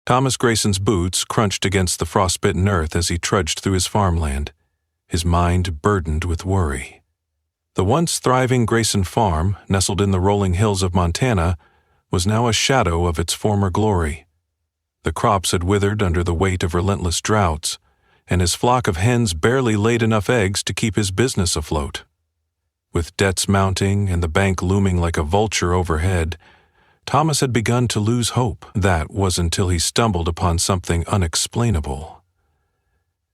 Thomas Grayson's boots crunched against the frostbitten earth as he trudged through his farmland, his mind burdened with worry. The once thriving Grayson farm, nestled in the rolling hills of Montana, was now a shadow of its former glory. The crops had withered under the weight of relentless droughts, and his flock of hens barely laid enough eggs to keep his business afloat. With debts mounting and the bank looming like a vulture overhead, Thomas had begun to lose hope. That was until he stumbled upon something unexplainable.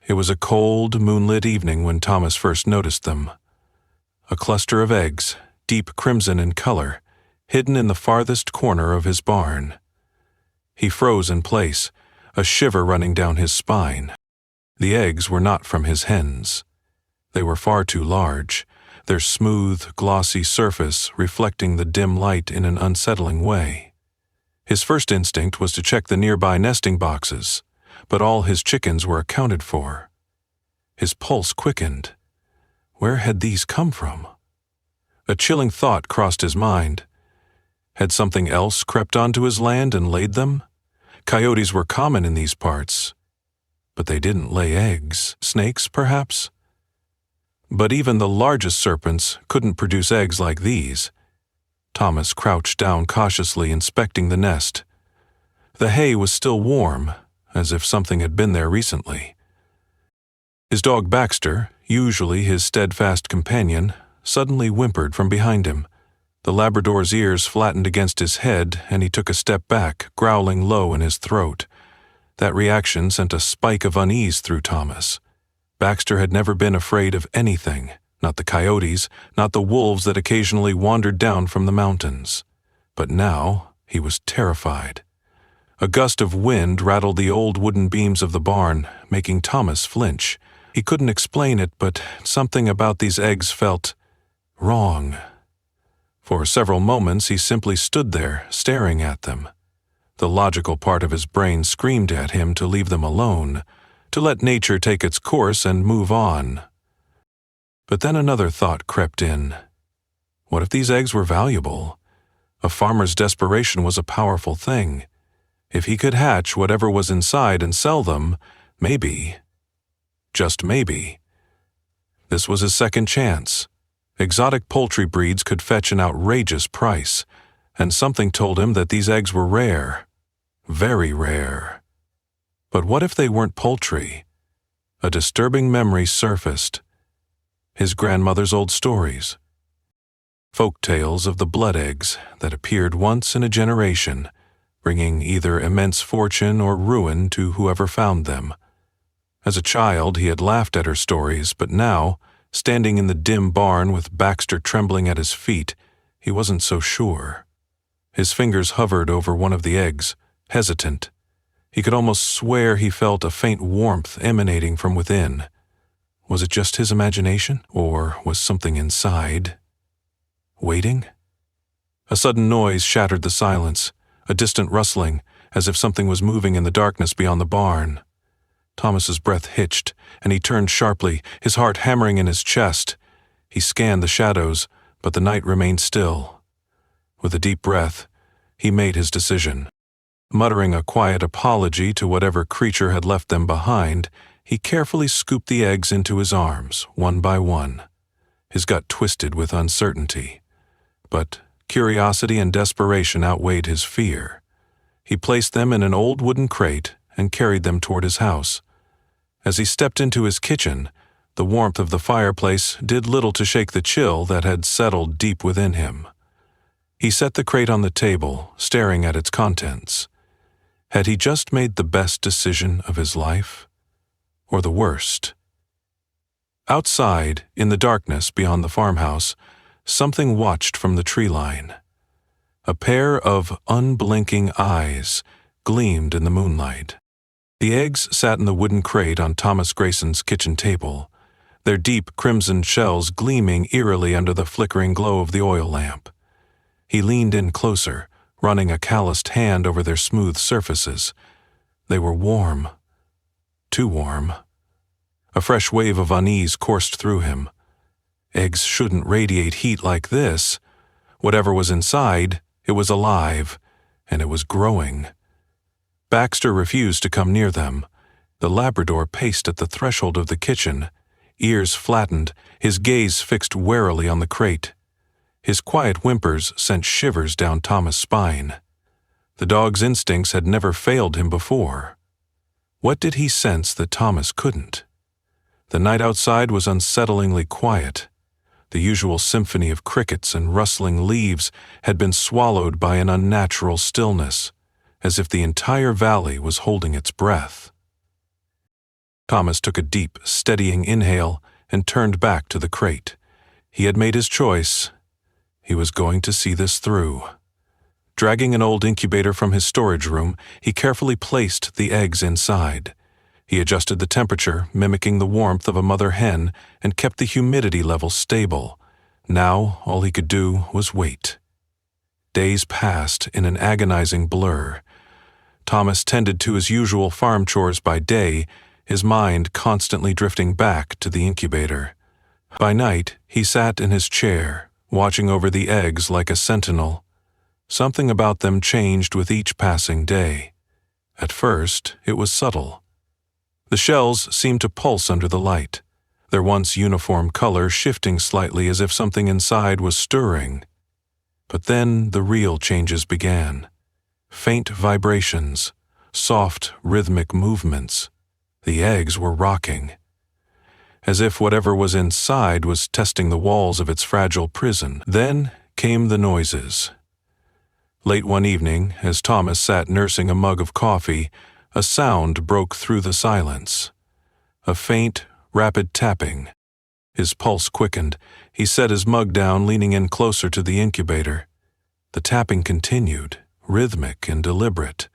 It was a cold, moonlit evening when Thomas first noticed them. A cluster of eggs, deep crimson in color, hidden in the farthest corner of his barn. He froze in place, a shiver running down his spine. The eggs were not from his hens. They were far too large, their smooth, glossy surface reflecting the dim light in an unsettling way. His first instinct was to check the nearby nesting boxes, but all his chickens were accounted for. His pulse quickened. Where had these come from? A chilling thought crossed his mind. Had something else crept onto his land and laid them? Coyotes were common in these parts, but they didn't lay eggs. Snakes, perhaps? But even the largest serpents couldn't produce eggs like these. Thomas crouched down cautiously, inspecting the nest. The hay was still warm, as if something had been there recently. His dog Baxter, usually his steadfast companion, suddenly whimpered from behind him. The Labrador's ears flattened against his head, and he took a step back, growling low in his throat. That reaction sent a spike of unease through Thomas. Baxter had never been afraid of anything, not the coyotes, not the wolves that occasionally wandered down from the mountains. But now he was terrified. A gust of wind rattled the old wooden beams of the barn, making Thomas flinch. He couldn't explain it, but something about these eggs felt wrong. For several moments he simply stood there, staring at them. The logical part of his brain screamed at him to leave them alone, to let nature take its course and move on. But then another thought crept in. What if these eggs were valuable? A farmer's desperation was a powerful thing. If he could hatch whatever was inside and sell them, maybe, just maybe, this was his second chance. Exotic poultry breeds could fetch an outrageous price, and something told him that these eggs were rare, very rare. But what if they weren't poultry? A disturbing memory surfaced. His grandmother's old stories. Folk tales of the blood eggs that appeared once in a generation, bringing either immense fortune or ruin to whoever found them. As a child, he had laughed at her stories, but now, standing in the dim barn with Baxter trembling at his feet, he wasn't so sure. His fingers hovered over one of the eggs, hesitant. He could almost swear he felt a faint warmth emanating from within. Was it just his imagination, or was something inside waiting? A sudden noise shattered the silence, a distant rustling, as if something was moving in the darkness beyond the barn. Thomas's breath hitched, and he turned sharply, his heart hammering in his chest. He scanned the shadows, but the night remained still. With a deep breath, he made his decision. Muttering a quiet apology to whatever creature had left them behind, he carefully scooped the eggs into his arms, one by one. His gut twisted with uncertainty. But curiosity and desperation outweighed his fear. He placed them in an old wooden crate and carried them toward his house. As he stepped into his kitchen, the warmth of the fireplace did little to shake the chill that had settled deep within him. He set the crate on the table, staring at its contents. Had he just made the best decision of his life? Or the worst? Outside, in the darkness beyond the farmhouse, something watched from the tree line. A pair of unblinking eyes gleamed in the moonlight. The eggs sat in the wooden crate on Thomas Grayson's kitchen table, their deep crimson shells gleaming eerily under the flickering glow of the oil lamp. He leaned in closer, running a calloused hand over their smooth surfaces. They were warm. Too warm. A fresh wave of unease coursed through him. Eggs shouldn't radiate heat like this. Whatever was inside, it was alive, and it was growing. Baxter refused to come near them. The Labrador paced at the threshold of the kitchen, ears flattened, his gaze fixed warily on the crate. His quiet whimpers sent shivers down Thomas' spine. The dog's instincts had never failed him before. What did he sense that Thomas couldn't? The night outside was unsettlingly quiet. The usual symphony of crickets and rustling leaves had been swallowed by an unnatural stillness, as if the entire valley was holding its breath. Thomas took a deep, steadying inhale and turned back to the crate. He had made his choice. He was going to see this through. Dragging an old incubator from his storage room, he carefully placed the eggs inside. He adjusted the temperature, mimicking the warmth of a mother hen, and kept the humidity level stable. Now, all he could do was wait. Days passed in an agonizing blur. Thomas tended to his usual farm chores by day, his mind constantly drifting back to the incubator. By night, he sat in his chair, watching over the eggs like a sentinel. Something about them changed with each passing day. At first, it was subtle. The shells seemed to pulse under the light, their once uniform color shifting slightly as if something inside was stirring. But then the real changes began. Faint vibrations, soft, rhythmic movements. The eggs were rocking, as if whatever was inside was testing the walls of its fragile prison. Then came the noises. Late one evening, as Thomas sat nursing a mug of coffee, a sound broke through the silence. A faint, rapid tapping. His pulse quickened. He set his mug down, leaning in closer to the incubator. The tapping continued, rhythmic and deliberate.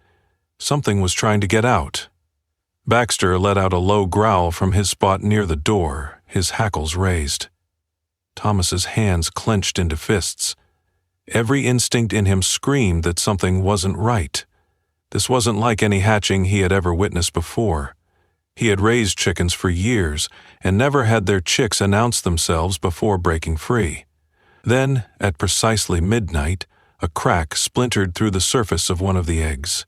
Something was trying to get out. Baxter let out a low growl from his spot near the door, his hackles raised. Thomas's hands clenched into fists. Every instinct in him screamed that something wasn't right. This wasn't like any hatching he had ever witnessed before. He had raised chickens for years and never had their chicks announce themselves before breaking free. Then, at precisely midnight, a crack splintered through the surface of one of the eggs.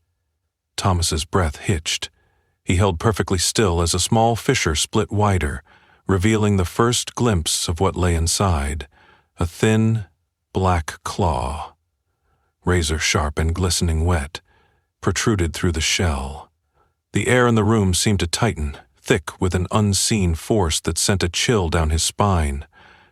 Thomas's breath hitched. He held perfectly still as a small fissure split wider, revealing the first glimpse of what lay inside, a thin, black claw. Razor-sharp and glistening wet, protruded through the shell. The air in the room seemed to tighten, thick with an unseen force that sent a chill down his spine.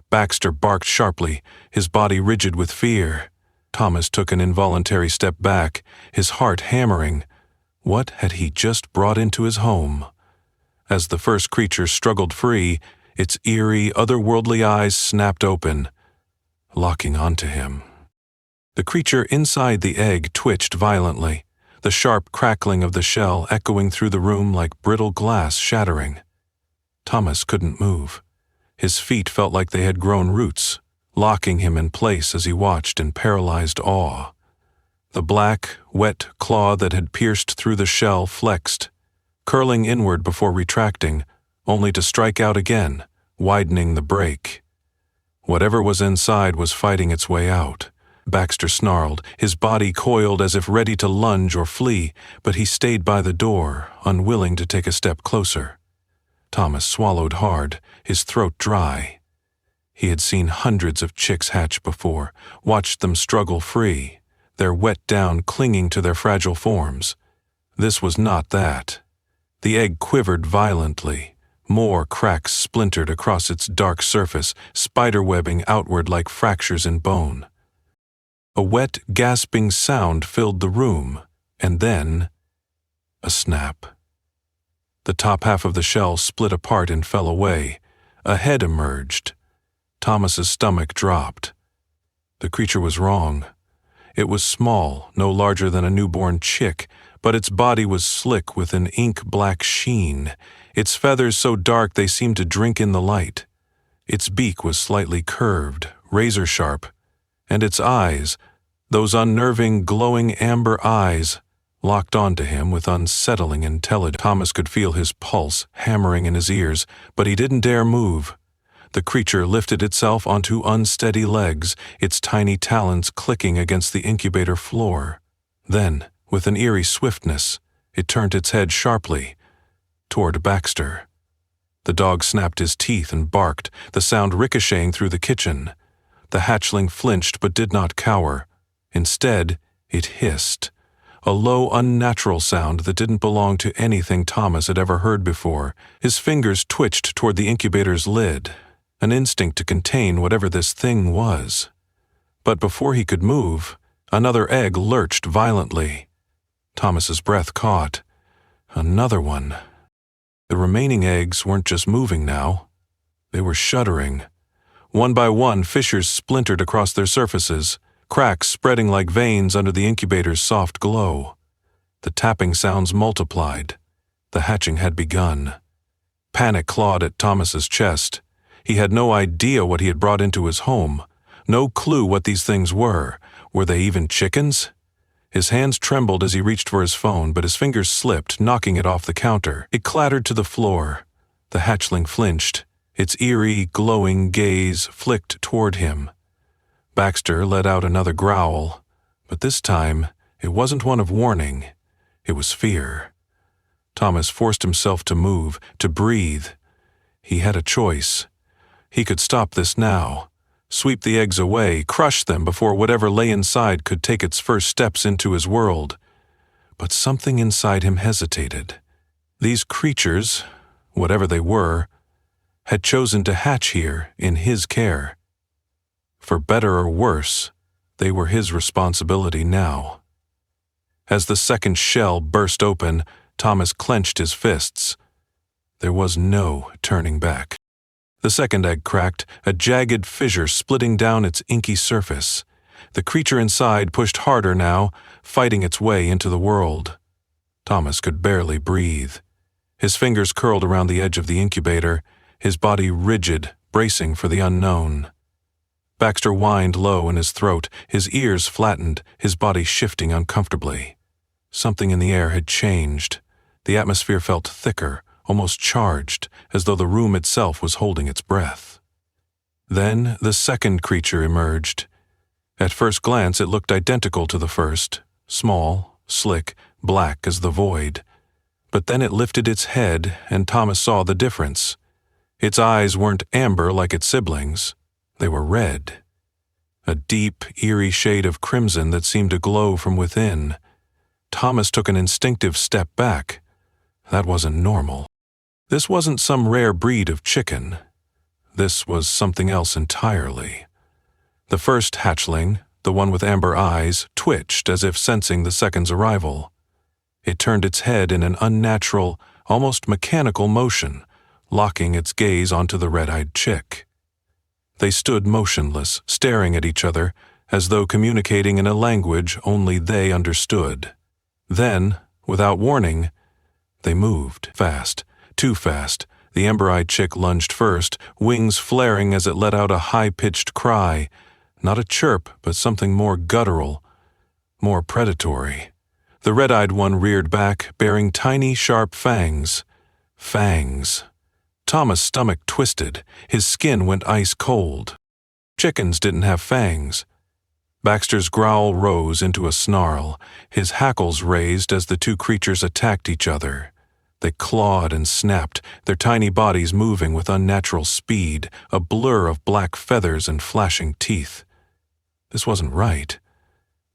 Baxter barked sharply, his body rigid with fear. Thomas took an involuntary step back, his heart hammering. What had he just brought into his home? As the first creature struggled free, its eerie, otherworldly eyes snapped open, locking onto him. The creature inside the egg twitched violently, the sharp crackling of the shell echoing through the room like brittle glass shattering. Thomas couldn't move. His feet felt like they had grown roots, locking him in place as he watched in paralyzed awe. The black, wet claw that had pierced through the shell flexed, curling inward before retracting, only to strike out again, widening the break. Whatever was inside was fighting its way out. Baxter snarled, his body coiled as if ready to lunge or flee, but he stayed by the door, unwilling to take a step closer. Thomas swallowed hard, his throat dry. He had seen hundreds of chicks hatch before, watched them struggle free, their wet down clinging to their fragile forms. This was not that. The egg quivered violently. More cracks splintered across its dark surface, spiderwebbing outward like fractures in bone. A wet, gasping sound filled the room, and then a snap. The top half of the shell split apart and fell away. A head emerged. Thomas's stomach dropped. The creature was wrong. It was small, no larger than a newborn chick, but its body was slick with an ink-black sheen, its feathers so dark they seemed to drink in the light. Its beak was slightly curved, razor-sharp, and its eyes, those unnerving, glowing amber eyes, locked onto him with unsettling intelligence. Thomas could feel his pulse hammering in his ears, but he didn't dare move. The creature lifted itself onto unsteady legs, its tiny talons clicking against the incubator floor. Then, with an eerie swiftness, It turned its head sharply, toward Baxter. The dog snapped his teeth and barked, the sound ricocheting through the kitchen. The hatchling flinched but did not cower. Instead, it hissed, a low, unnatural sound that didn't belong to anything Thomas had ever heard before. His fingers twitched toward the incubator's lid, an instinct to contain whatever this thing was. But before he could move, another egg lurched violently. Thomas's breath caught. Another one. The remaining eggs weren't just moving now. They were shuddering. One by one, fissures splintered across their surfaces, cracks spreading like veins under the incubator's soft glow. The tapping sounds multiplied. The hatching had begun. Panic clawed at Thomas's chest. He had no idea what he had brought into his home, no clue what these things were. Were they even chickens? His hands trembled as he reached for his phone, but his fingers slipped, knocking it off the counter. It clattered to the floor. The hatchling flinched. Its eerie, glowing gaze flicked toward him. Baxter let out another growl, but this time it wasn't one of warning. It was fear. Thomas forced himself to move, to breathe. He had a choice. He could stop this now. Sweep the eggs away, crush them before whatever lay inside could take its first steps into his world. But something inside him hesitated. These creatures, whatever they were, had chosen to hatch here in his care. For better or worse, they were his responsibility now. As the second shell burst open, Thomas clenched his fists. There was no turning back. The second egg cracked, a jagged fissure splitting down its inky surface. The creature inside pushed harder now, fighting its way into the world. Thomas could barely breathe. His fingers curled around the edge of the incubator, his body rigid, bracing for the unknown. Baxter whined low in his throat, his ears flattened, his body shifting uncomfortably. Something in the air had changed. The atmosphere felt thicker, almost charged, as though the room itself was holding its breath. Then the second creature emerged. At first glance it looked identical to the first, small, slick, black as the void. But then it lifted its head, and Thomas saw the difference. Its eyes weren't amber like its siblings. They were red. A deep, eerie shade of crimson that seemed to glow from within. Thomas took an instinctive step back. That wasn't normal. This wasn't some rare breed of chicken. This was something else entirely. The first hatchling, the one with amber eyes, twitched as if sensing the second's arrival. It turned its head in an unnatural, almost mechanical motion, locking its gaze onto the red-eyed chick. They stood motionless, staring at each other, as though communicating in a language only they understood. Then, without warning, they moved, fast. Too fast. The amber-eyed chick lunged first, wings flaring as it let out a high-pitched cry. Not a chirp, but something more guttural, more predatory. The red-eyed one reared back, bearing tiny, sharp fangs. Fangs. Thomas' stomach twisted. His skin went ice-cold. Chickens didn't have fangs. Baxter's growl rose into a snarl. His hackles raised as the two creatures attacked each other. They clawed and snapped, their tiny bodies moving with unnatural speed, a blur of black feathers and flashing teeth. This wasn't right.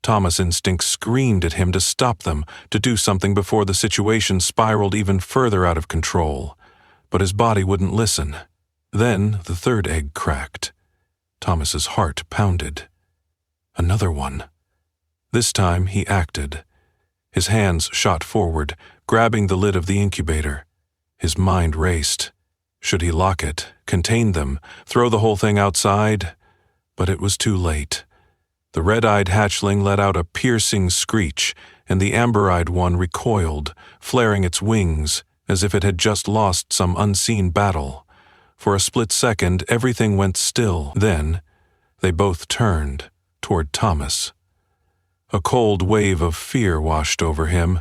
Thomas' instinct screamed at him to stop them, to do something before the situation spiraled even further out of control. But his body wouldn't listen. Then the third egg cracked. Thomas's heart pounded. Another one. This time he acted. His hands shot forward, grabbing the lid of the incubator. His mind raced. Should he lock it, contain them, throw the whole thing outside? But it was too late. The red-eyed hatchling let out a piercing screech, and the amber-eyed one recoiled, flaring its wings, as if it had just lost some unseen battle. For a split second, everything went still. Then, they both turned toward Thomas. A cold wave of fear washed over him.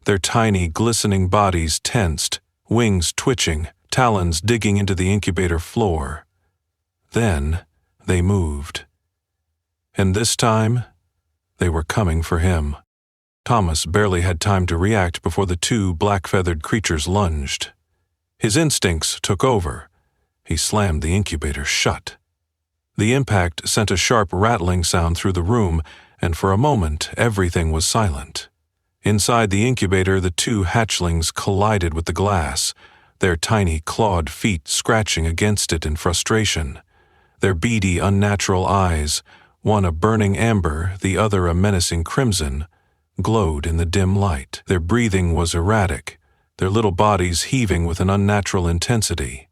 Their tiny, glistening bodies tensed, wings twitching, talons digging into the incubator floor. Then they moved. And this time, they were coming for him. Thomas barely had time to react before the two black-feathered creatures lunged. His instincts took over. He slammed the incubator shut. The impact sent a sharp rattling sound through the room, and for a moment everything was silent. Inside the incubator, the two hatchlings collided with the glass, their tiny clawed feet scratching against it in frustration. Their beady, unnatural eyes, one a burning amber, the other a menacing crimson, glowed in the dim light. Their breathing was erratic, their little bodies heaving with an unnatural intensity.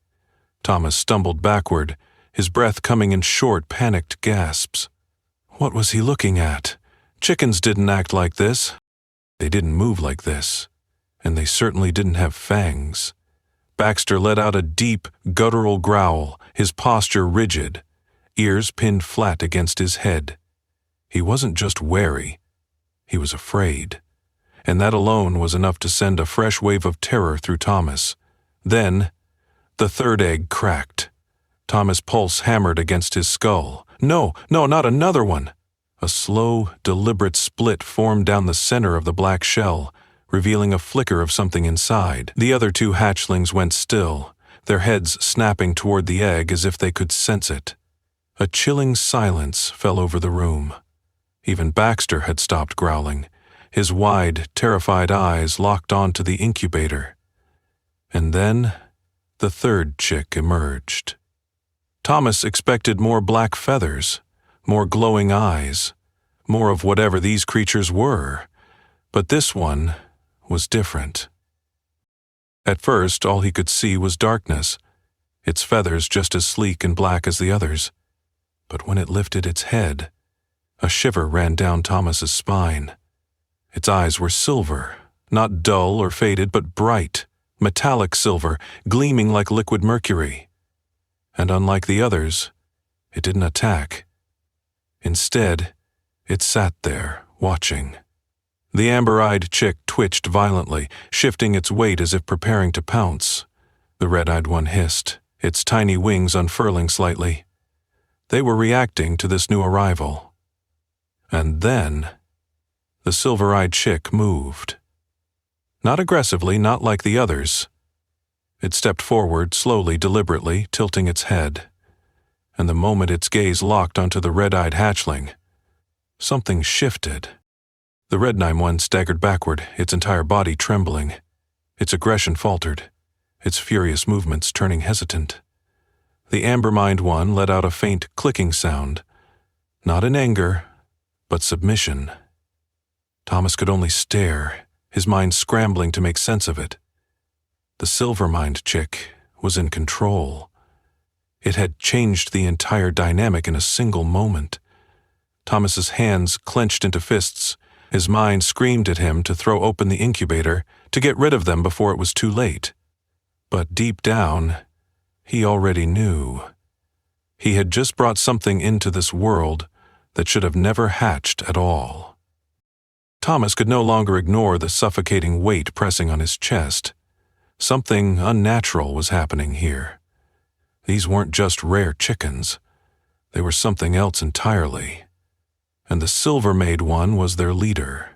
Thomas stumbled backward, his breath coming in short, panicked gasps. What was he looking at? Chickens didn't act like this. They didn't move like this. And they certainly didn't have fangs. Baxter let out a deep, guttural growl, his posture rigid, ears pinned flat against his head. He wasn't just wary. He was afraid. And that alone was enough to send a fresh wave of terror through Thomas. Then, the third egg cracked. Thomas' pulse hammered against his skull. No, not another one! A slow, deliberate split formed down the center of the black shell, revealing a flicker of something inside. The other two hatchlings went still, their heads snapping toward the egg as if they could sense it. A chilling silence fell over the room. Even Baxter had stopped growling, his wide, terrified eyes locked onto the incubator. And then, the third chick emerged. Thomas expected more black feathers, more glowing eyes, more of whatever these creatures were, but this one was different. At first, all he could see was darkness, its feathers just as sleek and black as the others. But when it lifted its head, a shiver ran down Thomas's spine. Its eyes were silver, not dull or faded, but bright, metallic silver, gleaming like liquid mercury. And unlike the others, it didn't attack. Instead, it sat there, watching. The amber-eyed chick twitched violently, shifting its weight as if preparing to pounce. The red-eyed one hissed, its tiny wings unfurling slightly. They were reacting to this new arrival. And then, the silver-eyed chick moved. Not aggressively, not like the others. It stepped forward, slowly, deliberately, tilting its head. And the moment its gaze locked onto the red-eyed hatchling, something shifted. The red-eyed one staggered backward, its entire body trembling. Its aggression faltered, its furious movements turning hesitant. The amber-mined one let out a faint clicking sound, not in anger, but submission. Thomas could only stare, his mind scrambling to make sense of it. The silver-mined chick was in control. It had changed the entire dynamic in a single moment. Thomas's hands clenched into fists. His mind screamed at him to throw open the incubator, to get rid of them before it was too late. But deep down, he already knew. He had just brought something into this world that should have never hatched at all. Thomas could no longer ignore the suffocating weight pressing on his chest. Something unnatural was happening here. These weren't just rare chickens. They were something else entirely. And the silver-made one was their leader.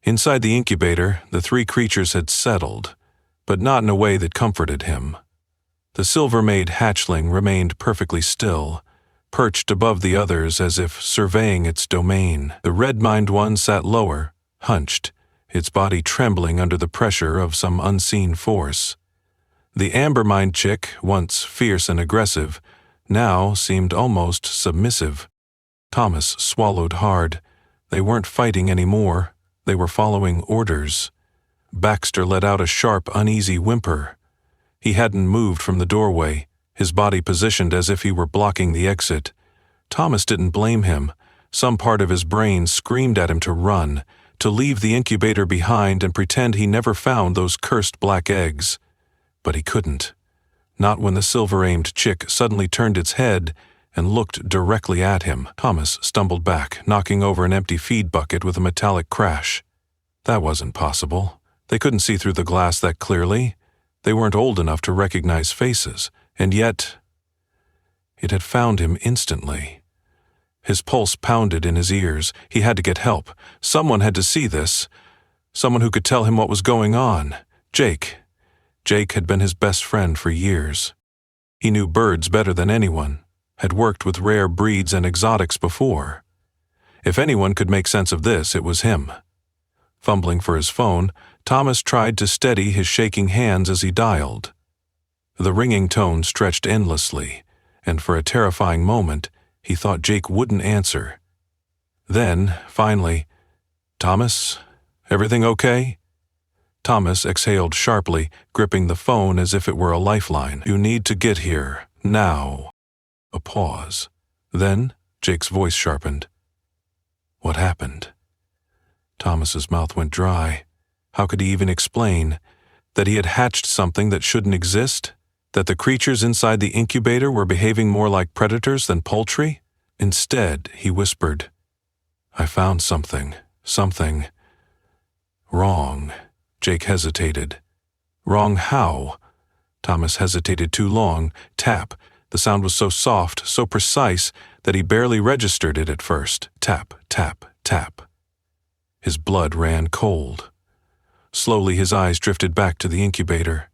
Inside the incubator, the three creatures had settled, but not in a way that comforted him. The silver-made hatchling remained perfectly still, perched above the others as if surveying its domain. The red-mined one sat lower, hunched, its body trembling under the pressure of some unseen force. The amber-mined chick, once fierce and aggressive, now seemed almost submissive. Thomas swallowed hard. They weren't fighting anymore. They were following orders. Baxter let out a sharp, uneasy whimper. He hadn't moved from the doorway, his body positioned as if he were blocking the exit. Thomas didn't blame him. Some part of his brain screamed at him to run, to leave the incubator behind and pretend he never found those cursed black eggs. But he couldn't. Not when the silver-aimed chick suddenly turned its head and looked directly at him. Thomas stumbled back, knocking over an empty feed bucket with a metallic crash. That wasn't possible. They couldn't see through the glass that clearly. They weren't old enough to recognize faces, and yet it had found him instantly. His pulse pounded in his ears. He had to get help. Someone had to see this. Someone who could tell him what was going on. Jake. Jake had been his best friend for years. He knew birds better than anyone, had worked with rare breeds and exotics before. If anyone could make sense of this, it was him. Fumbling for his phone, Thomas tried to steady his shaking hands as he dialed. The ringing tone stretched endlessly, and for a terrifying moment, he thought Jake wouldn't answer. Then, finally, "Thomas, everything okay?" Thomas exhaled sharply, gripping the phone as if it were a lifeline. "You need to get here, now." A pause. Then, Jake's voice sharpened. "What happened?" Thomas's mouth went dry. How could he even explain? That he had hatched something that shouldn't exist? That the creatures inside the incubator were behaving more like predators than poultry? Instead, he whispered, "I found something wrong." Jake hesitated. Wrong how? Thomas hesitated too long. Tap. The sound was so soft, so precise, that he barely registered it at first. Tap, tap, tap. His blood ran cold. Slowly his eyes drifted back to the incubator.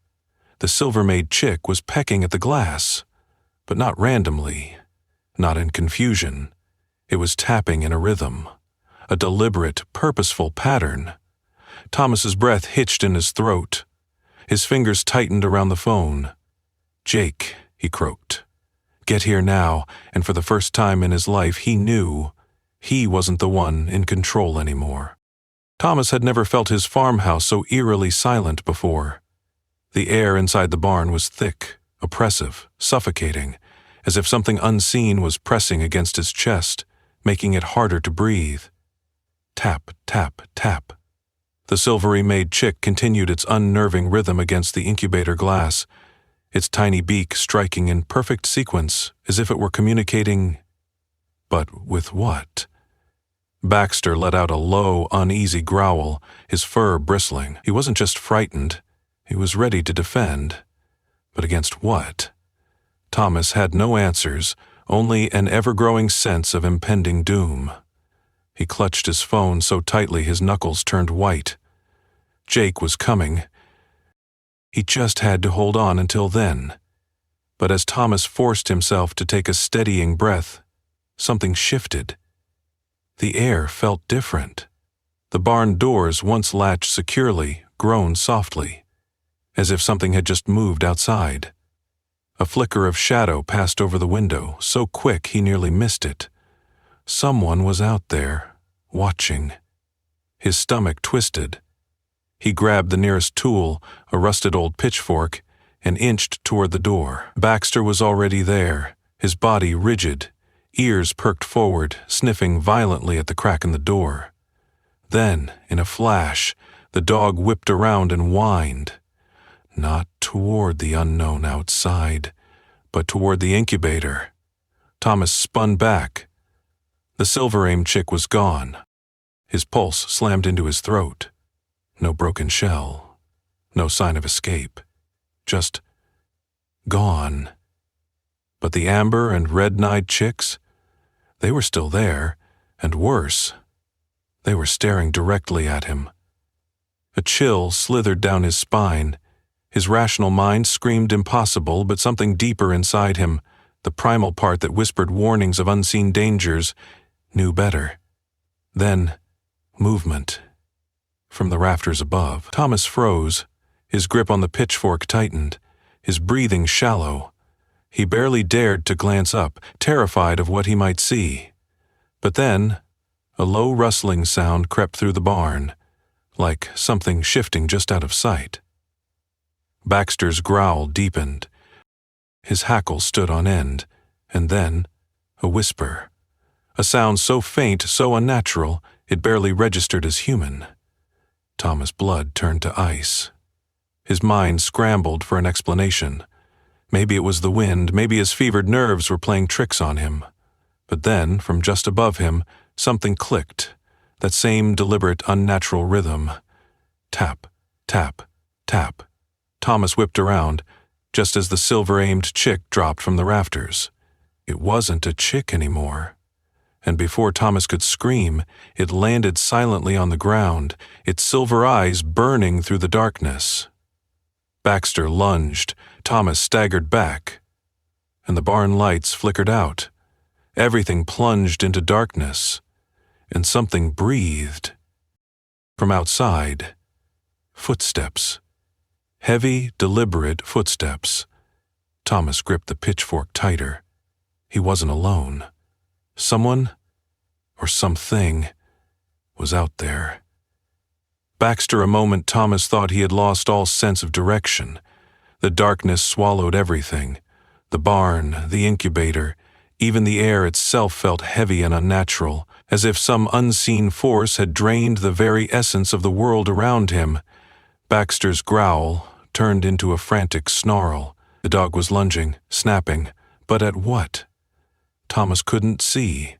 The Silver-Made chick was pecking at the glass, but not randomly, not in confusion. It was tapping in a rhythm, a deliberate, purposeful pattern. Thomas's breath hitched in his throat. His fingers tightened around the phone. "Jake," he croaked. "Get here now," and for the first time in his life he knew he wasn't the one in control anymore. Thomas had never felt his farmhouse so eerily silent before. The air inside the barn was thick, oppressive, suffocating, as if something unseen was pressing against his chest, making it harder to breathe. Tap, tap, tap. The Silvery-Made chick continued its unnerving rhythm against the incubator glass, its tiny beak striking in perfect sequence, as if it were communicating. But with what? Baxter let out a low, uneasy growl, his fur bristling. He wasn't just frightened. He was ready to defend. But against what? Thomas had no answers, only an ever-growing sense of impending doom. He clutched his phone so tightly his knuckles turned white. Jake was coming. He just had to hold on until then. But as Thomas forced himself to take a steadying breath, something shifted. The air felt different. The barn doors, once latched securely, groaned softly, as if something had just moved outside. A flicker of shadow passed over the window, so quick he nearly missed it. Someone was out there, watching. His stomach twisted. He grabbed the nearest tool, a rusted old pitchfork, and inched toward the door. Baxter was already there, his body rigid, ears perked forward, sniffing violently at the crack in the door. Then, in a flash, the dog whipped around and whined. Not toward the unknown outside, but toward the incubator. Thomas spun back. The Silver-Aim chick was gone. His pulse slammed into his throat. No broken shell. No sign of escape. Just gone. But the amber and red-eyed chicks? They were still there, and worse. They were staring directly at him. A chill slithered down his spine. His rational mind screamed impossible, but something deeper inside him, the primal part that whispered warnings of unseen dangers, knew better. Then, movement. From the rafters above, Thomas froze. His grip on the pitchfork tightened, his breathing shallow. He barely dared to glance up, terrified of what he might see. But then, a low rustling sound crept through the barn, like something shifting just out of sight. Baxter's growl deepened. His hackle stood on end, and then, a whisper. A sound so faint, so unnatural, it barely registered as human. Thomas' blood turned to ice. His mind scrambled for an explanation. Maybe it was the wind, maybe his fevered nerves were playing tricks on him. But then, from just above him, something clicked, that same deliberate, unnatural rhythm. Tap, tap, tap. Thomas whipped around, just as the silver-aimed chick dropped from the rafters. It wasn't a chick anymore. and before Thomas could scream, it landed silently on the ground, its silver eyes burning through the darkness. Baxter lunged, Thomas staggered back, and the barn lights flickered out. Everything plunged into darkness, and something breathed. From outside, footsteps. Heavy, deliberate footsteps. Thomas gripped the pitchfork tighter. He wasn't alone. Someone, or something, was out there. Baxter, a moment Thomas thought he had lost all sense of direction. The darkness swallowed everything. The barn, the incubator, even the air itself felt heavy and unnatural, as if some unseen force had drained the very essence of the world around him. Baxter's growl turned into a frantic snarl. The dog was lunging, snapping, but at what? Thomas couldn't see.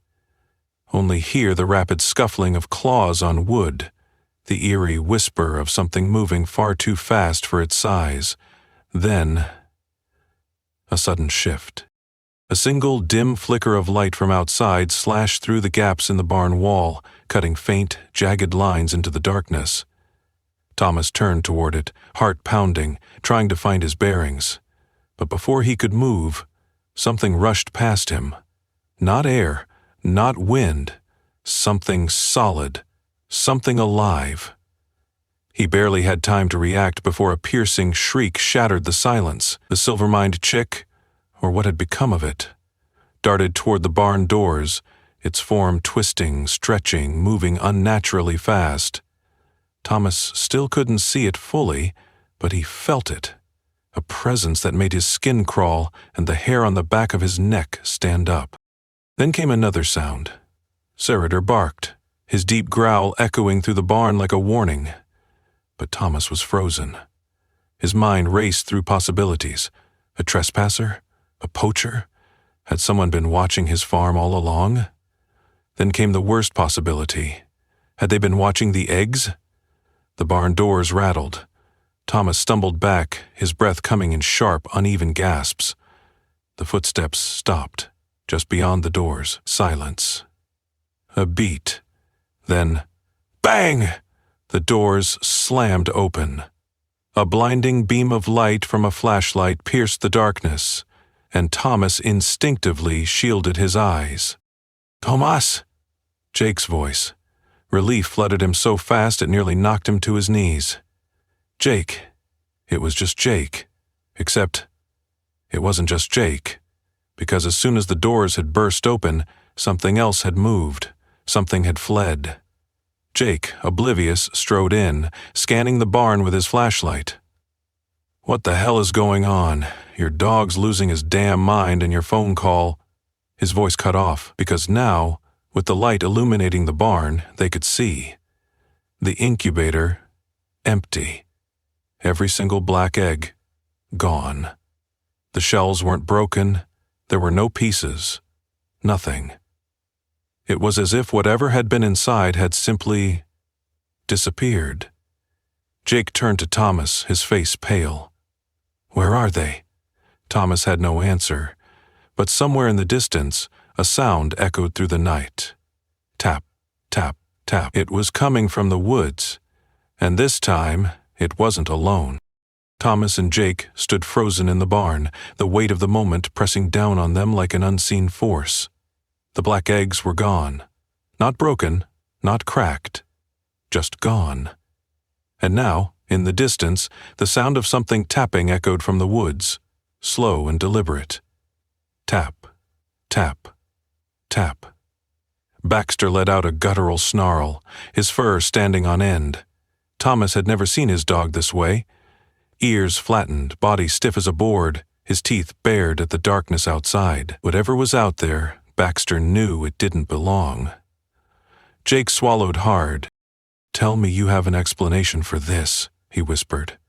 Only hear the rapid scuffling of claws on wood, the eerie whisper of something moving far too fast for its size. Then, a sudden shift. A single dim flicker of light from outside slashed through the gaps in the barn wall, cutting faint, jagged lines into the darkness. Thomas turned toward it, heart pounding, trying to find his bearings. But before he could move, something rushed past him. Not air, not wind, something solid, something alive. He barely had time to react before a piercing shriek shattered the silence. The silver-mined chick, or what had become of it, darted toward the barn doors, its form twisting, stretching, moving unnaturally fast. Thomas still couldn't see it fully, but he felt it, a presence that made his skin crawl and the hair on the back of his neck stand up. Then came another sound. Cerridor barked, his deep growl echoing through the barn like a warning. But Thomas was frozen. His mind raced through possibilities. A trespasser? A poacher? Had someone been watching his farm all along? Then came the worst possibility. Had they been watching the eggs? The barn doors rattled. Thomas stumbled back, his breath coming in sharp, uneven gasps. The footsteps stopped. Just beyond the doors, silence. A beat. Then, bang! The doors slammed open. A blinding beam of light from a flashlight pierced the darkness, and Thomas instinctively shielded his eyes. "Tomas!" Jake's voice. Relief flooded him so fast it nearly knocked him to his knees. Jake. It was just Jake. Except, it wasn't just Jake. Because as soon as the doors had burst open, something else had moved. Something had fled. Jake, oblivious, strode in, scanning the barn with his flashlight. "What the hell is going on? Your dog's losing his damn mind and your phone call." His voice cut off, because now, with the light illuminating the barn, they could see. The incubator, empty. Every single black egg, gone. The shells weren't broken. There were no pieces. Nothing. It was as if whatever had been inside had simply disappeared. Jake turned to Thomas, his face pale. "Where are they?" Thomas had no answer, but somewhere in the distance, a sound echoed through the night. Tap, tap, tap. It was coming from the woods, and this time it wasn't alone. Thomas and Jake stood frozen in the barn, the weight of the moment pressing down on them like an unseen force. The black eggs were gone. Not broken, not cracked, just gone. And now, in the distance, the sound of something tapping echoed from the woods, slow and deliberate. Tap, tap, tap. Baxter let out a guttural snarl, his fur standing on end. Thomas had never seen his dog this way. Ears flattened, body stiff as a board, his teeth bared at the darkness outside. Whatever was out there, Baxter knew it didn't belong. Jake swallowed hard. "Tell me you have an explanation for this," he whispered.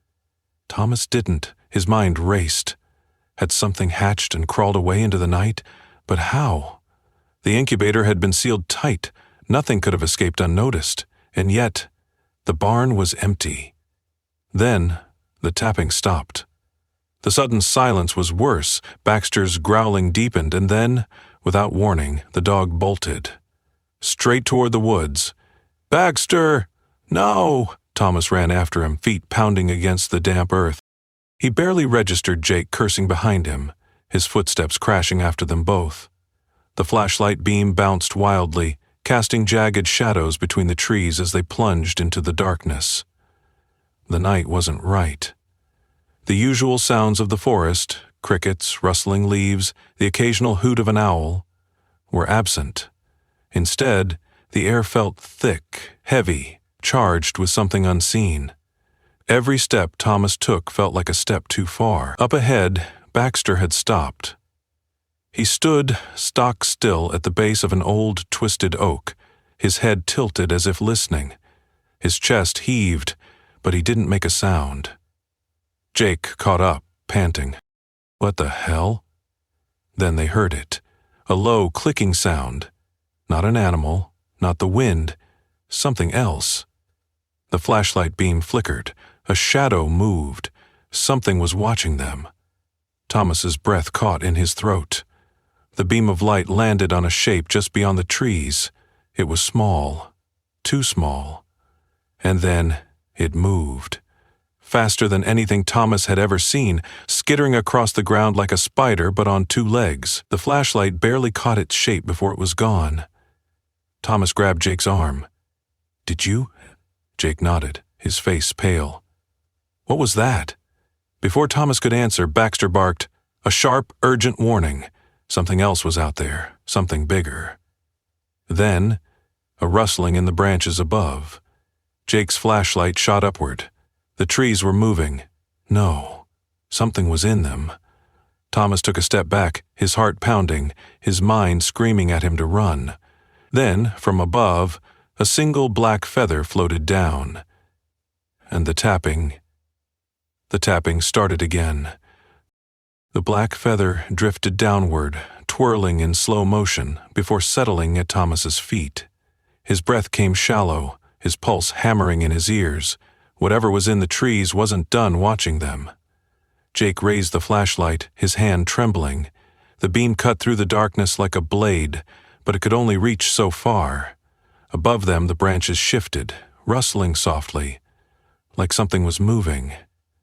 Thomas didn't. His mind raced. Had something hatched and crawled away into the night? But how? The incubator had been sealed tight. Nothing could have escaped unnoticed. And yet, the barn was empty. Then, the tapping stopped. The sudden silence was worse. Baxter's growling deepened, and then, without warning, the dog bolted. straight toward the woods. "Baxter! No!" Thomas ran after him, feet pounding against the damp earth. He barely registered Jake cursing behind him, his footsteps crashing after them both. The flashlight beam bounced wildly, casting jagged shadows between the trees as they plunged into the darkness. The night wasn't right. The usual sounds of the forest, crickets, rustling leaves, the occasional hoot of an owl, were absent. Instead, the air felt thick, heavy, charged with something unseen. Every step Thomas took felt like a step too far. Up ahead, Baxter had stopped. He stood stock still at the base of an old, twisted oak, his head tilted as if listening. His chest heaved, but he didn't make a sound. Jake caught up, panting. What the hell? Then they heard it, a low, clicking sound. Not an animal, not the wind, something else. The flashlight beam flickered, a shadow moved. Something was watching them. Thomas's breath caught in his throat. The beam of light landed on a shape just beyond the trees. It was small, too small. And then it moved. Faster than anything Thomas had ever seen, skittering across the ground like a spider but on two legs. The flashlight barely caught its shape before it was gone. Thomas grabbed Jake's arm. "Did you?" Jake nodded, his face pale. "What was that?" Before Thomas could answer, Baxter barked, a sharp, urgent warning. Something else was out there, something bigger. Then, a rustling in the branches above. Jake's flashlight shot upward. The trees were moving. No, something was in them. Thomas took a step back, his heart pounding, his mind screaming at him to run. Then, from above, a single black feather floated down. And the tapping started again. The black feather drifted downward, twirling in slow motion, before settling at Thomas's feet. His breath came shallow, his pulse hammering in his ears. Whatever was in the trees wasn't done watching them. Jake raised the flashlight, his hand trembling. The beam cut through the darkness like a blade, but it could only reach so far. Above them the branches shifted, rustling softly, like something was moving.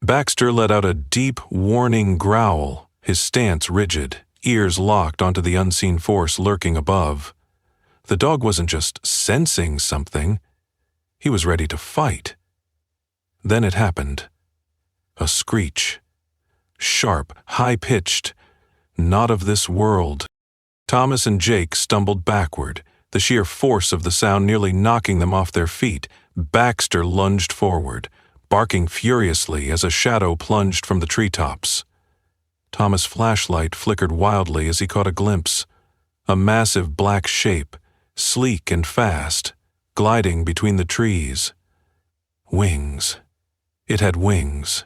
Baxter let out a deep, warning growl, his stance rigid, ears locked onto the unseen force lurking above. The dog wasn't just sensing something. He was ready to fight. Then it happened. A screech. Sharp, high-pitched, not of this world. Thomas and Jake stumbled backward, the sheer force of the sound nearly knocking them off their feet. Baxter lunged forward, barking furiously as a shadow plunged from the treetops. Thomas' flashlight flickered wildly as he caught a glimpse. A massive black shape, sleek and fast, gliding between the trees. Wings. It had wings.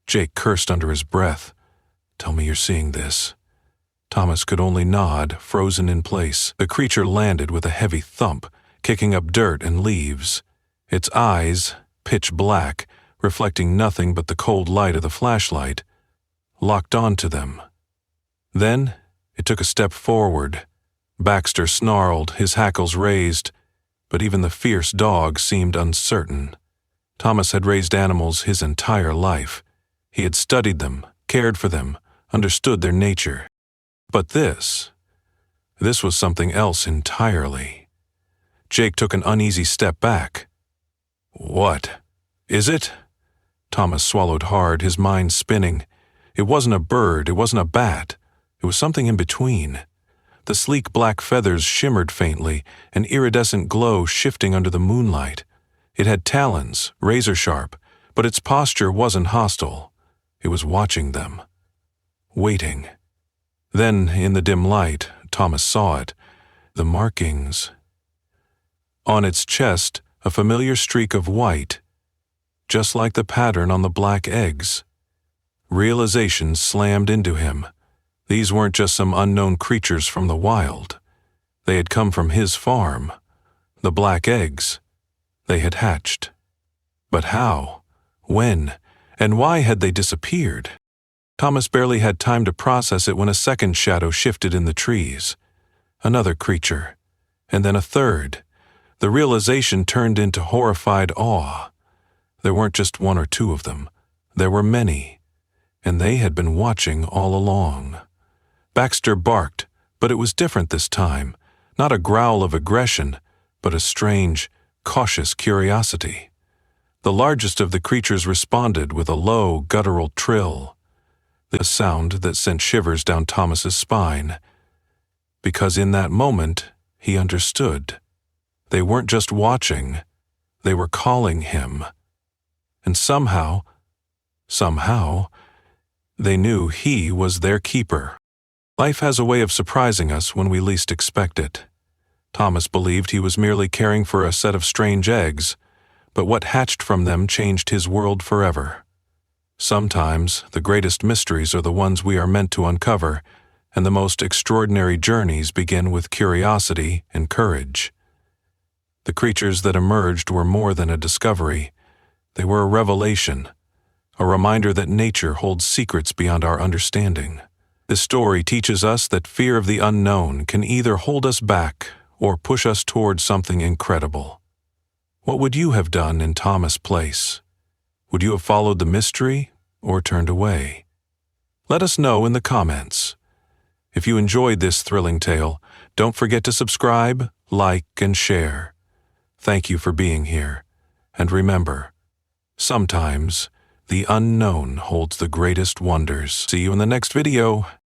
Jake cursed under his breath. "Tell me you're seeing this." Thomas could only nod, frozen in place. The creature landed with a heavy thump, kicking up dirt and leaves. Its eyes, pitch black, reflecting nothing but the cold light of the flashlight, locked onto them. Then it took a step forward. Baxter snarled, his hackles raised, but even the fierce dog seemed uncertain. Thomas had raised animals his entire life. He had studied them, cared for them, understood their nature. But this was something else entirely. Jake took an uneasy step back. "What? Is it?" Thomas swallowed hard, his mind spinning. It wasn't a bird, it wasn't a bat. It was something in between. The sleek black feathers shimmered faintly, an iridescent glow shifting under the moonlight. It had talons, razor-sharp, but its posture wasn't hostile. It was watching them. Waiting. Then, in the dim light, Thomas saw it. The markings. On its chest, a familiar streak of white, just like the pattern on the black eggs. Realization slammed into him. These weren't just some unknown creatures from the wild. They had come from his farm. The black eggs. They had hatched. But how? When? And why had they disappeared? Thomas barely had time to process it when a second shadow shifted in the trees. Another creature. And then a third. The realization turned into horrified awe. There weren't just one or two of them. There were many. And they had been watching all along. Baxter barked, but it was different this time. Not a growl of aggression, but a strange, cautious curiosity. The largest of the creatures responded with a low, guttural trill, the sound that sent shivers down Thomas's spine. Because in that moment, he understood. They weren't just watching, they were calling him. And somehow, they knew he was their keeper. Life has a way of surprising us when we least expect it. Thomas believed he was merely caring for a set of strange eggs, but what hatched from them changed his world forever. Sometimes the greatest mysteries are the ones we are meant to uncover, and the most extraordinary journeys begin with curiosity and courage. The creatures that emerged were more than a discovery. They were a revelation, a reminder that nature holds secrets beyond our understanding. This story teaches us that fear of the unknown can either hold us back or push us toward something incredible. What would you have done in Thomas' place? Would you have followed the mystery or turned away? Let us know in the comments. If you enjoyed this thrilling tale, don't forget to subscribe, like, and share. Thank you for being here. And remember, sometimes the unknown holds the greatest wonders. See you in the next video.